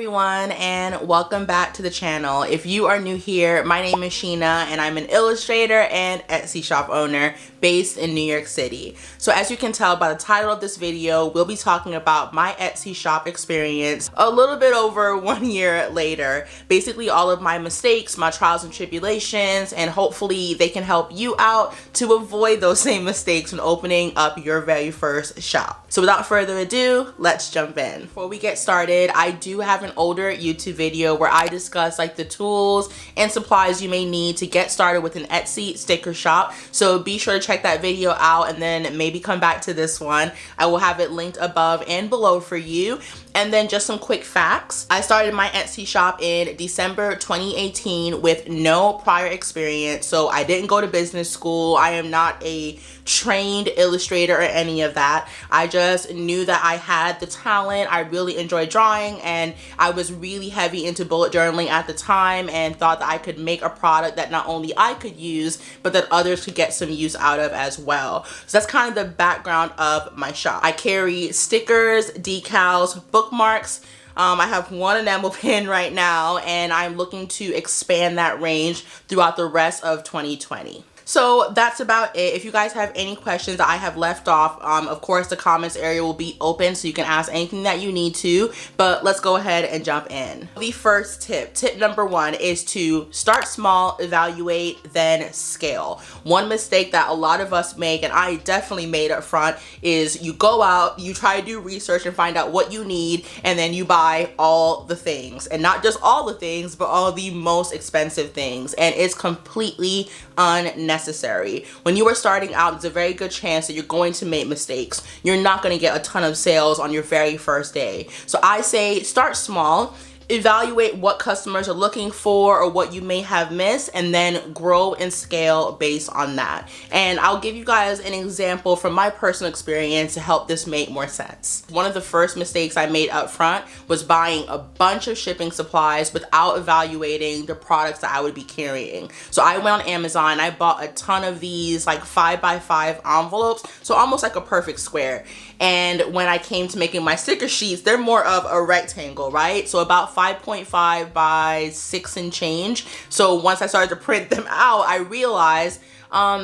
everyone, and welcome back to the channel. If you are new here, my name is Sheena and I'm an illustrator and Etsy shop owner based in New York City. So as you can tell by the title of this video, we'll be talking about my Etsy shop experience a little bit over 1 year later. Basically all of my mistakes, my trials and tribulations, and hopefully they can help you out to avoid those same mistakes when opening up your very first shop. So without further ado, let's jump in. Before we get started, I do have an older YouTube video where I discuss like the tools and supplies you may need to get started with an Etsy sticker shop. So be sure to check that video out and then maybe come back to this one. I will have it linked above and below for you. And then just some quick facts. I started my Etsy shop in December 2018 with no prior experience. So I didn't go to business school. I am not a trained illustrator or any of that. I just knew that I had the talent. I really enjoyed drawing and I was really heavy into bullet journaling at the time and thought that I could make a product that not only I could use, but that others could get some use out of as well. So that's kind of the background of my shop. I carry stickers, decals, bookmarks. I have one enamel pin right now and I'm looking to expand that range throughout the rest of 2020. So that's about it. If you guys have any questions that I have left off, of course the comments area will be open so you can ask anything that you need to, but let's go ahead and jump in. The first tip number one, is to start small, evaluate, then scale. One mistake that a lot of us make, and I definitely made up front, is you go out, you try to do research and find out what you need, and then you buy all the things. And not just all the things, but all the most expensive things. And it's completely unnecessary. When you are starting out, there's a very good chance that you're going to make mistakes. You're not going to get a ton of sales on your very first day. So I say start small. Evaluate what customers are looking for or what you may have missed, and then grow and scale based on that. And I'll give you guys an example from my personal experience to help this make more sense. One of the first mistakes I made up front was buying a bunch of shipping supplies without evaluating the products that I would be carrying. So I went on Amazon, I bought a ton of these like 5x5 envelopes, so almost like a perfect square. And when I came to making my sticker sheets, they're more of a rectangle, right? So about 5.5 by 6 and change. So once I started to print them out, I realized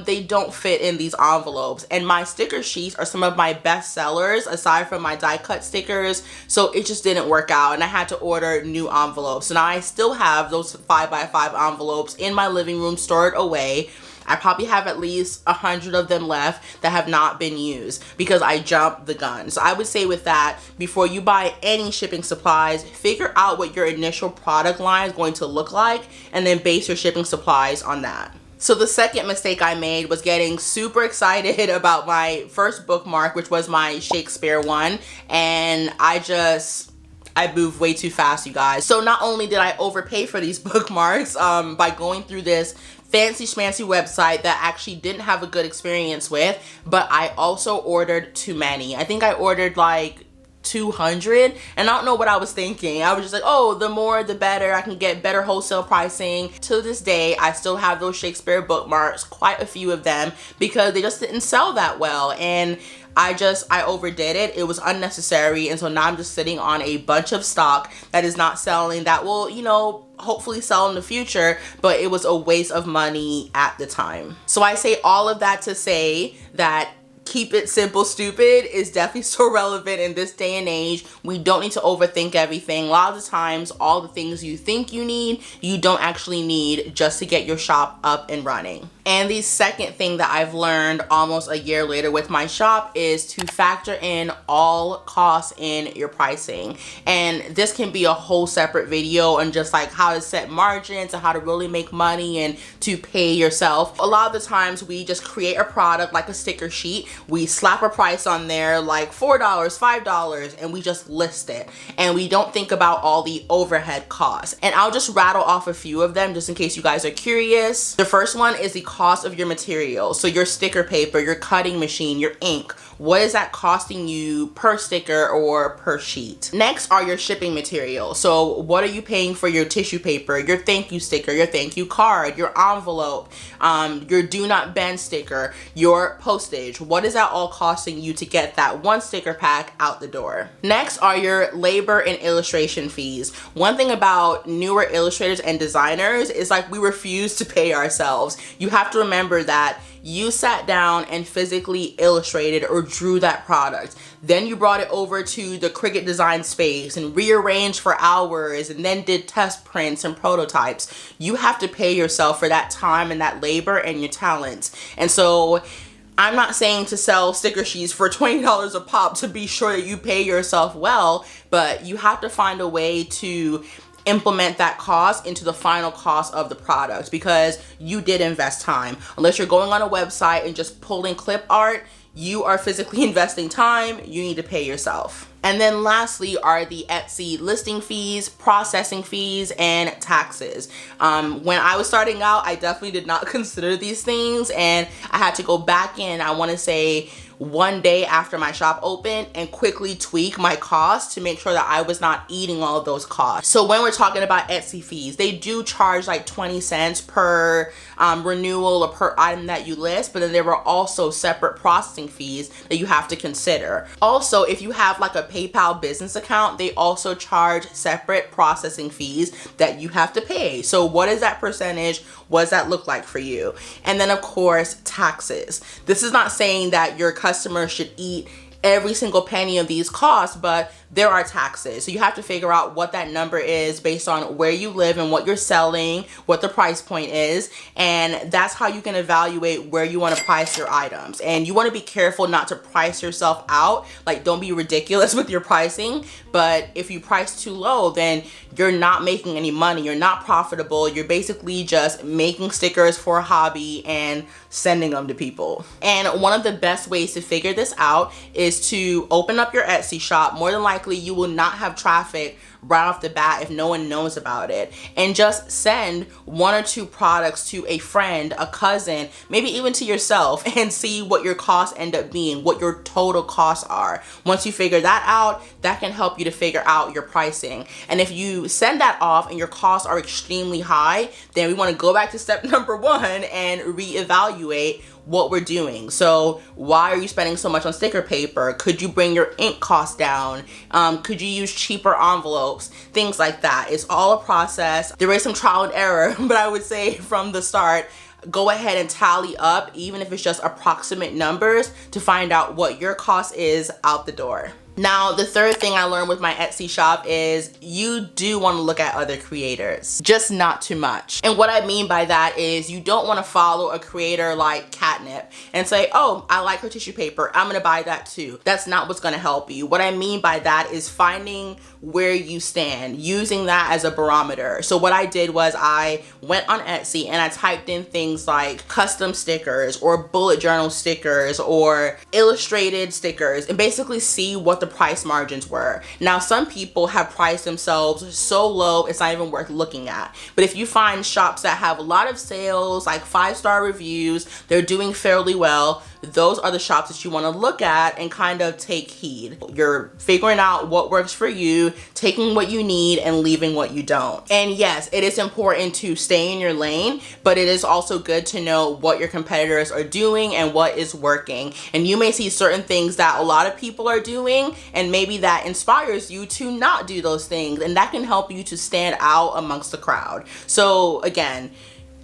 they don't fit in these envelopes. And my sticker sheets are some of my best sellers aside from my die cut stickers. So it just didn't work out and I had to order new envelopes. So now I still have those 5x5 envelopes in my living room stored away. I probably have at least 100 of them left that have not been used because I jumped the gun. So I would say with that, before you buy any shipping supplies, figure out what your initial product line is going to look like and then base your shipping supplies on that. So the second mistake I made was getting super excited about my first bookmark, which was my Shakespeare one, and I moved way too fast, you guys. So not only did I overpay for these bookmarks by going through this fancy schmancy website that actually didn't have a good experience with, but I also ordered too many. I think I ordered like 200 and I don't know what I was thinking. I was just like, oh, the more the better, I can get better wholesale pricing. To this day, I still have those Shakespeare bookmarks, quite a few of them, because they just didn't sell that well. And I overdid it. It was unnecessary. And so now I'm just sitting on a bunch of stock that is not selling, that will, you know, hopefully sell in the future, but it was a waste of money at the time. So I say all of that to say that keep it simple, stupid is definitely so relevant in this day and age. We don't need to overthink everything. A lot of the times, all the things you think you need, you don't actually need just to get your shop up and running. And the second thing that I've learned almost a year later with my shop is to factor in all costs in your pricing. And this can be a whole separate video on just like how to set margins and how to really make money and to pay yourself. A lot of the times we just create a product like a sticker sheet. We slap a price on there like $4, $5, and we just list it. And we don't think about all the overhead costs. And I'll just rattle off a few of them just in case you guys are curious. The first one is the cost of your material. So your sticker paper, your cutting machine, your ink, what is that costing you per sticker or per sheet? Next are your shipping materials. So what are you paying for your tissue paper, your thank you sticker, your thank you card, your envelope, your do not bend sticker, your postage? What is that all costing you to get that one sticker pack out the door? Next are your labor and illustration fees. One thing about newer illustrators and designers is like we refuse to pay ourselves. You have to remember that you sat down and physically illustrated or drew that product. Then you brought it over to the Cricut design space and rearranged for hours and then did test prints and prototypes. You have to pay yourself for that time and that labor and your talents. And so I'm not saying to sell sticker sheets for $20 a pop to be sure that you pay yourself well, but you have to find a way to implement that cost into the final cost of the product because you did invest time. Unless you're going on a website and just pulling clip art, you are physically investing time. You need to pay yourself. And then lastly are the Etsy listing fees, processing fees, and taxes. When I was starting out, I definitely did not consider these things, and I had to go back in, I want to say, one day after my shop opened and quickly tweak my costs to make sure that I was not eating all of those costs. So when we're talking about Etsy fees, they do charge like 20 cents per renewal or per item that you list, but then there were also separate processing fees that you have to consider. Also, if you have like a PayPal business account, they also charge separate processing fees that you have to pay. So what is that percentage? What does that look like for you? And then of course, taxes. This is not saying that your customers should eat every single penny of these costs, but there are taxes. So you have to figure out what that number is based on where you live and what you're selling, what the price point is, and that's how you can evaluate where you want to price your items. And you want to be careful not to price yourself out. Like, don't be ridiculous with your pricing, but if you price too low, then you're not making any money. You're not profitable. You're basically just making stickers for a hobby and sending them to people. And one of the best ways to figure this out is to open up your Etsy shop. More than likely, you will not have traffic right off the bat if no one knows about it, and just send one or two products to a friend, a cousin, maybe even to yourself, and see what your costs end up being, what your total costs are. Once you figure that out, that can help you to figure out your pricing. And if you send that off and your costs are extremely high, then we want to go back to step number one and reevaluate what we're doing. So why are you spending so much on sticker paper? Could you bring your ink costs down? Could you use cheaper envelopes? Things like that. It's all a process. There is some trial and error, but I would say from the start, go ahead and tally up, even if it's just approximate numbers, to find out what your cost is out the door. Now, the third thing I learned with my Etsy shop is you do want to look at other creators, just not too much. And what I mean by that is you don't want to follow a creator like Catnip and say, oh, I like her tissue paper, I'm going to buy that too. That's not what's going to help you. What I mean by that is finding where you stand, using that as a barometer. So what I did was I went on Etsy and I typed in things like custom stickers or bullet journal stickers or illustrated stickers, and basically see what the price margins were. Now, some people have priced themselves so low it's not even worth looking at. But if you find shops that have a lot of sales, like 5-star reviews, they're doing fairly well, those are the shops that you want to look at and kind of take heed. You're figuring out what works for you, taking what you need and leaving what you don't. And yes, it is important to stay in your lane, but it is also good to know what your competitors are doing and what is working. And you may see certain things that a lot of people are doing, and maybe that inspires you to not do those things, and that can help you to stand out amongst the crowd. So again,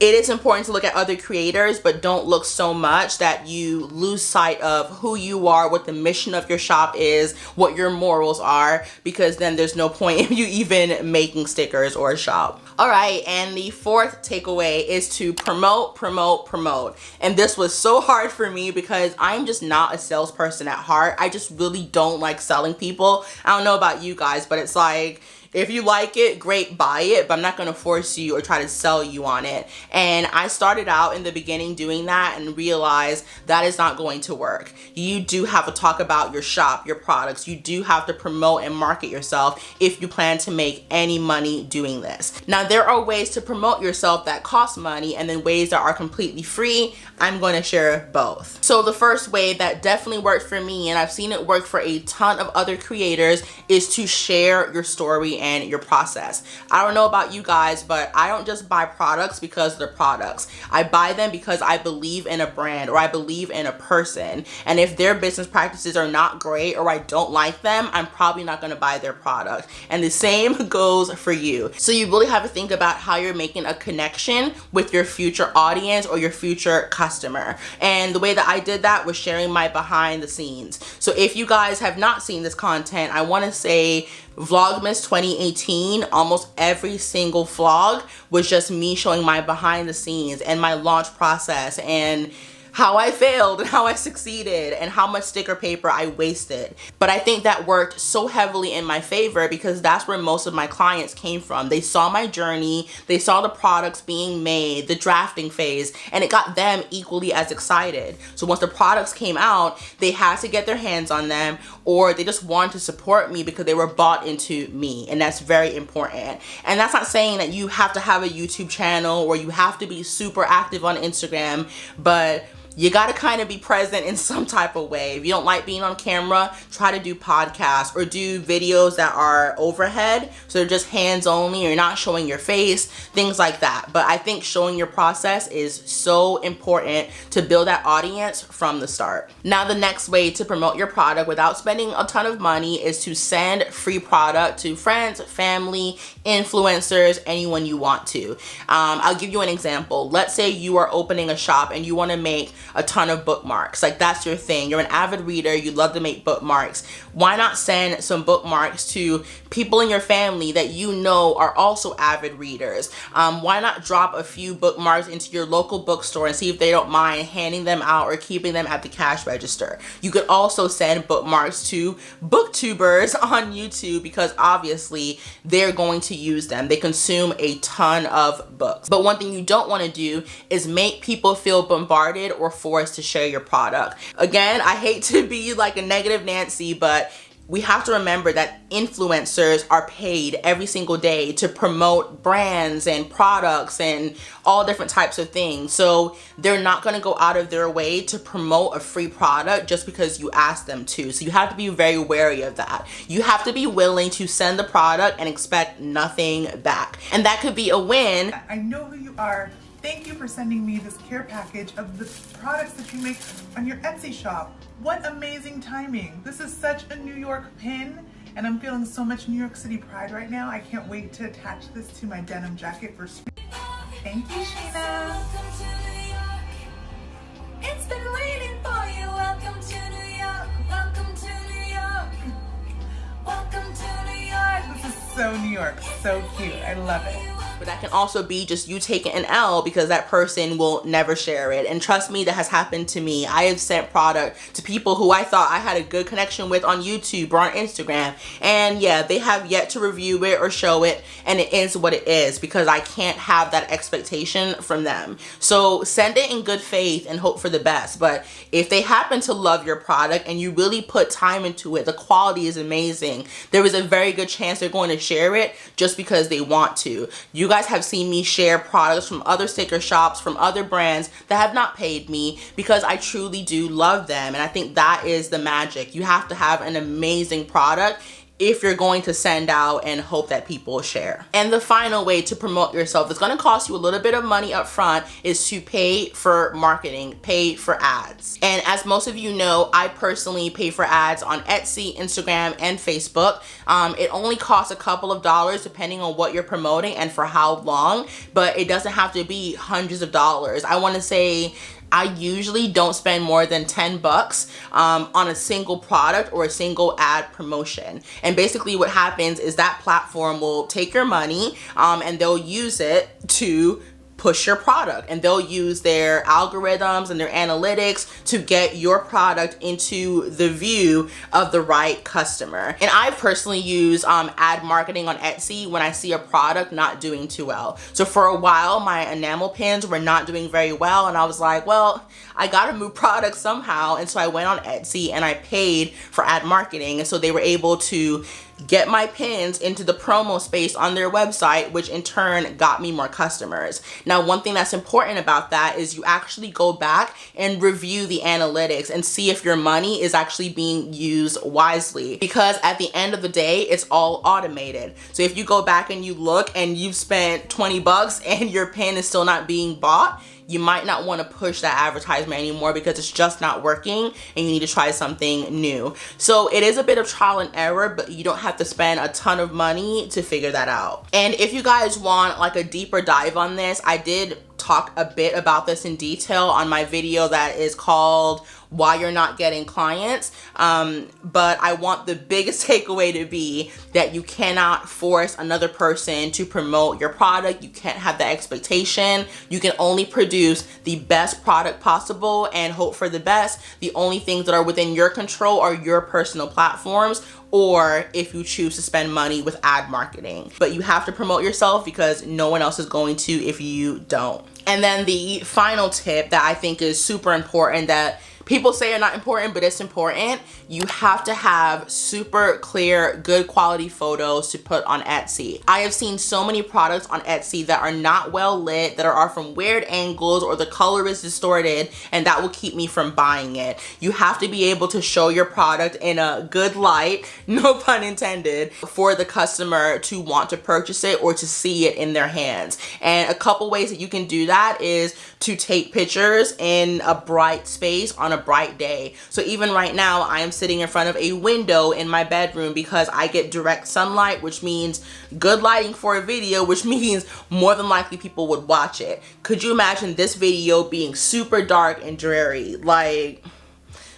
it is important to look at other creators, but don't look so much that you lose sight of who you are, what the mission of your shop is, what your morals are, because then there's no point in you even making stickers or a shop. All right, and the fourth takeaway is to promote, promote, promote. And this was so hard for me because I'm just not a salesperson at heart. I just really don't like selling people. I don't know about you guys, but it's like, If you like it, great, buy it, but I'm not gonna force you or try to sell you on it. And I started out in the beginning doing that and realized that is not going to work. You do have to talk about your shop, your products. You do have to promote and market yourself if you plan to make any money doing this. Now, there are ways to promote yourself that cost money and then ways that are completely free. I'm going to share both. So the first way that definitely worked for me, and I've seen it work for a ton of other creators, is to share your story and your process. I don't know about you guys, but I don't just buy products because they're products. I buy them because I believe in a brand or I believe in a person. And if their business practices are not great or I don't like them, I'm probably not going to buy their product. And the same goes for you. So you really have to think about how you're making a connection with your future audience or your future customer. And the way that I did that was sharing my behind the scenes. So if you guys have not seen this content, I want to say Vlogmas 2018, almost every single vlog was just me showing my behind the scenes and my launch process and how I failed and how I succeeded and how much sticker paper I wasted. But I think that worked so heavily in my favor because that's where most of my clients came from. They saw my journey, they saw the products being made, the drafting phase, and it got them equally as excited. So once the products came out, they had to get their hands on them, or they just wanted to support me because they were bought into me, and that's very important. And that's not saying that you have to have a YouTube channel or you have to be super active on Instagram, but you gotta kind of be present in some type of way. If you don't like being on camera, try to do podcasts or do videos that are overhead, so they're just hands only, you're not showing your face, things like that. But I think showing your process is so important to build that audience from the start. Now, the next way to promote your product without spending a ton of money is to send free product to friends, family, influencers, anyone you want to. I'll give you an example. Let's say you are opening a shop and you want to make a ton of bookmarks. Like, that's your thing. You're an avid reader, you love to make bookmarks. Why not send some bookmarks to people in your family that you know are also avid readers? Why not drop a few bookmarks into your local bookstore and see if they don't mind handing them out or keeping them at the cash register? You could also send bookmarks to booktubers on YouTube because obviously they're going to use them. They consume a ton of books. But one thing you don't want to do is make people feel bombarded or forced to share your product. Again, I hate to be like a negative Nancy, but we have to remember that influencers are paid every single day to promote brands and products and all different types of things. So they're not going to go out of their way to promote a free product just because you ask them to. So you have to be very wary of that. You have to be willing to send the product and expect nothing back. And that could be a win. I know who you are. Thank you for sending me this care package of the products that you make on your Etsy shop. What amazing timing. This is such a New York pin, and I'm feeling so much New York City pride right now. I can't wait to attach this to my denim jacket for spring. Thank you, Sheena. Welcome to New York. It's been waiting for you. Welcome to New York. Welcome to New York. Welcome to New York. This is so New York, so cute. I love it. But that can also be just you taking an L because that person will never share it. And trust me, that has happened to me. I have sent product to people who I thought I had a good connection with on YouTube or on Instagram. And yeah, they have yet to review it or show it. And it is what it is because I can't have that expectation from them. So send it in good faith and hope for the best. But if they happen to love your product and you really put time into it, the quality is amazing, there is a very good chance they're going to share it just because they want to. You guys have seen me share products from other sticker shops, from other brands that have not paid me because I truly do love them. And I think that is the magic. You have to have an amazing product if you're going to send out and hope that people share. And the final way to promote yourself, it's going to cost you a little bit of money up front, is to pay for marketing, pay for ads. And as most of you know, I personally pay for ads on Etsy, Instagram, and Facebook. It only costs a couple of dollars depending on what you're promoting and for how long, but it doesn't have to be hundreds of dollars. I want to say I usually don't spend more than 10 bucks on a single product or a single ad promotion. And basically what happens is that platform will take your money and they'll use it to push your product, and they'll use their algorithms and their analytics to get your product into the view of the right customer. And I personally use ad marketing on Etsy when I see a product not doing too well. So for a while, my enamel pins were not doing very well, and I was like, well, I gotta move products somehow. And so I went on Etsy and I paid for ad marketing, and so they were able to get my pins into the promo space on their website, which in turn got me more customers. Now, one thing that's important about that is you actually go back and review the analytics and see if your money is actually being used wisely, because at the end of the day, it's all automated. So if you go back and you look and you've spent 20 bucks and your pin is still not being bought, you might not want to push that advertisement anymore because it's just not working and you need to try something new. So it is a bit of trial and error, but you don't have to spend a ton of money to figure that out. And if you guys want like a deeper dive on this, I did talk a bit about this in detail on my video that is called Why You're Not Getting Clients. But I want the biggest takeaway to be that you cannot force another person to promote your product. You can't have that expectation. You can only produce the best product possible and hope for the best. The only things that are within your control are your personal platforms, or if you choose to spend money with ad marketing. But you have to promote yourself because no one else is going to if you don't. And then the final tip that I think is super important, that people say are not important, but it's important. You have to have super clear, good quality photos to put on Etsy. I have seen so many products on Etsy that are not well lit, that are from weird angles, or the color is distorted, and that will keep me from buying it. You have to be able to show your product in a good light, no pun intended, for the customer to want to purchase it or to see it in their hands. And a couple ways that you can do that is to take pictures in a bright space on a bright day. So even right now, I am sitting in front of a window in my bedroom because I get direct sunlight, which means good lighting for a video, which means more than likely people would watch it. Could you imagine this video being super dark and dreary? Like,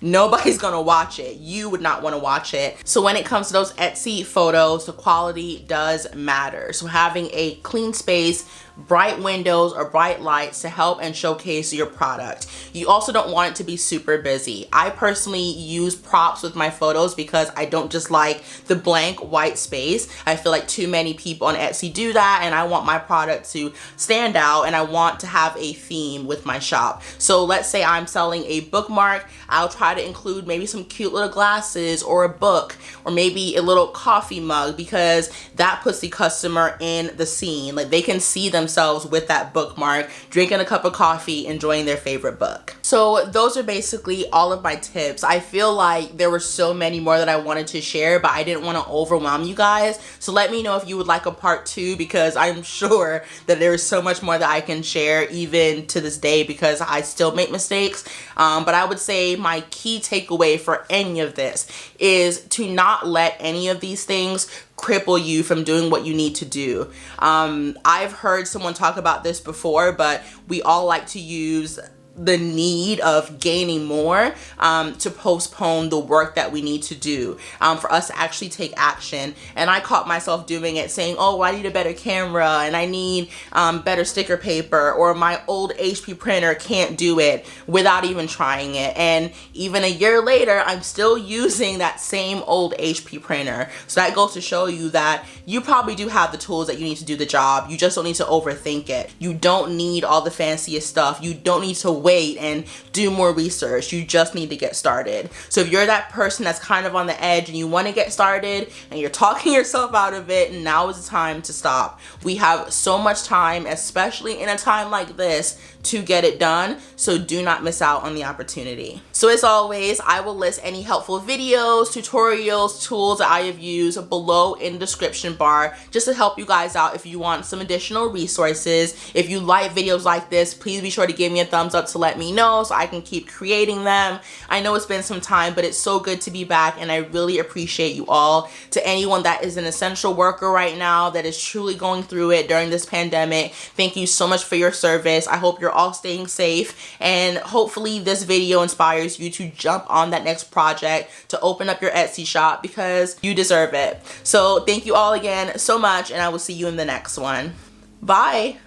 nobody's gonna watch it. You would not want to watch it. So when it comes to those Etsy photos, the quality does matter. So having a clean space, bright windows or bright lights to help and showcase your product. You also don't want it to be super busy. I personally use props with my photos because I don't just like the blank white space. I feel like too many people on Etsy do that, and I want my product to stand out, and I want to have a theme with my shop. So let's say I'm selling a bookmark. I'll try to include maybe some cute little glasses or a book or maybe a little coffee mug, because that puts the customer in the scene. Like, they can see themselves with that bookmark, drinking a cup of coffee, enjoying their favorite book. So those are basically all of my tips. I feel like there were so many more that I wanted to share, but I didn't want to overwhelm you guys. So let me know if you would like a part 2, because I'm sure that there is so much more that I can share even to this day, because I still make mistakes. But I would say my key takeaway for any of this is to not let any of these things cripple you from doing what you need to do. I've heard someone talk about this before, but we all like to use the need of gaining more to postpone the work that we need to do for us to actually take action. And I caught myself doing it, saying, oh, I need a better camera and I need better sticker paper, or my old HP printer can't do it, without even trying it. And even a year later, I'm still using that same old HP printer. So that goes to show you that you probably do have the tools that you need to do the job. You just don't need to overthink it. You don't need all the fanciest stuff. You don't need to wait and do more research. You just need to get started. So if you're that person that's kind of on the edge and you want to get started and you're talking yourself out of it, now is the time to stop. We have so much time, especially in a time like this, to get it done. So do not miss out on the opportunity. So as always, I will list any helpful videos, tutorials, tools that I have used below in the description bar, just to help you guys out if you want some additional resources. If you like videos like this, please be sure to give me a thumbs up to let me know so I can keep creating them. I know it's been some time, but it's so good to be back, and I really appreciate you all. To anyone that is an essential worker right now that is truly going through it during this pandemic, thank you so much for your service. I hope you're all staying safe, and hopefully this video inspires you to jump on that next project to open up your Etsy shop, because you deserve it. So thank you all again so much, and I will see you in the next one. Bye.